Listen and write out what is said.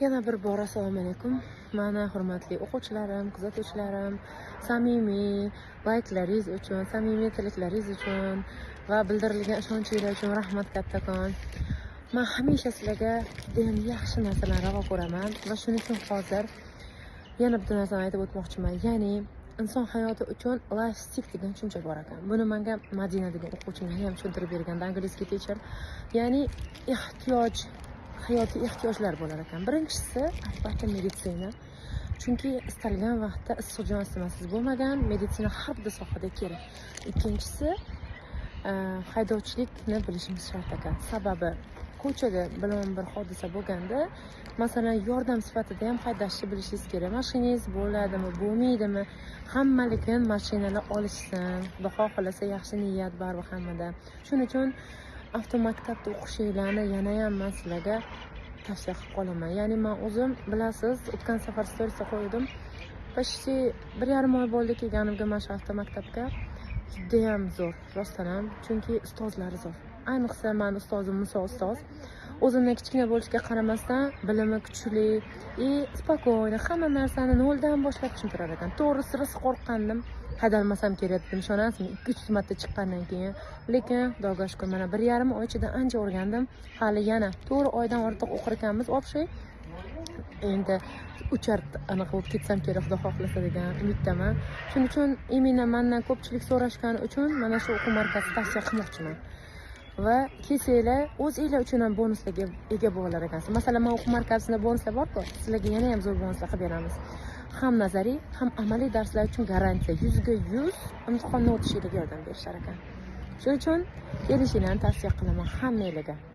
Yana bir bora assalomu alaykum. Mana hurmatli o'quvchilarim, kuzatuvchilarim, samimiy layklaringiz uchun, samimiy tilaklaringiz uchun va bildirilgan ishonchingiz uchun rahmat kattakon. Men hamisha sizlarga judayam yaxshi narsalarni ravo ko'raman va shuning uchun hozir yana bitta narsani aytib o'tmoqchiman. Ya'ni inson hayoti uchun life stick degan tushuncha bor ekan. Buni menga Madina degan o'quvchim ham tushuntirib berganda, angliskiy teacher. Ya'ni hayotiy ehtiyojlar bo'lar ekan. Birinchisi albatta meditsina. Chunki istalgan vaqtda issiq jon isitmasiz bo'lmagan, meditsina har bir sohada kerak. Ikkinchisi haydovchilikni bilishimiz shart ekan. Sababi ko'chada bilan bir hodisa bo'lganda, masalan, yordam sifatida ham haydashni bilishingiz kerak. Mashinangiz bo'ladimi, bo'lmaydimi? Hammalikin mashinalar olishsin. Xudo xohlasa yaxshi niyat baribir hammada. Shuning uchun avtomaktabda o'qishinglarni yana ham men sizlarga tavsiya qilib qolaman. Ya'ni men o'zim bilasiz, o'tgan safar storiesga qo'ydim. Почти 1,5 oy bo'ldi kelganimga mana shu avtomaktabga. Juda ham zo'r, rostdan ham, chunki ustozlari zo'r. Ayniqsa men ustozim Muso ustoz. O'zimdan kichkina bo'lishiga qaramasdan bilimi kuchli, spokойно, hamma narsani noldan boshlab tushuntirar ekan. To'g'risi rosa qo'rqqandim. Haydalmasam kerak deb ishonasizmi? 2-3 marta chiqqandan keyin. Lekin Xudoga shukr, mana 1,5 oy ichida ancha o'rgandim. Hali yana 4 oydan ortiq o'qir ekanmiz, o'xshay. Endi 3 aniq bo'lib ketsam kerak, Xudo xohlasa degan umiddaman. Shuning uchun imенно mendan ko'pchilik so'rashgani uchun mana shu o'quv markazini tavsiya qilmoqchiman. Va kelsanglar o'zinglar uchun ham bonuslarga ega bo'lar ekansiz. Masalan, men o'quv markazida bonuslar bor-ku, sizlarga yana ham zo'r bonuslar qilib beramiz. Ham nazariy, ham amaliy darslar uchun garantiya 100% imtihonni o'tishingizga yordam berishar ekan. Shuning uchun kelishinglarni tavsiya qilaman hammangizga.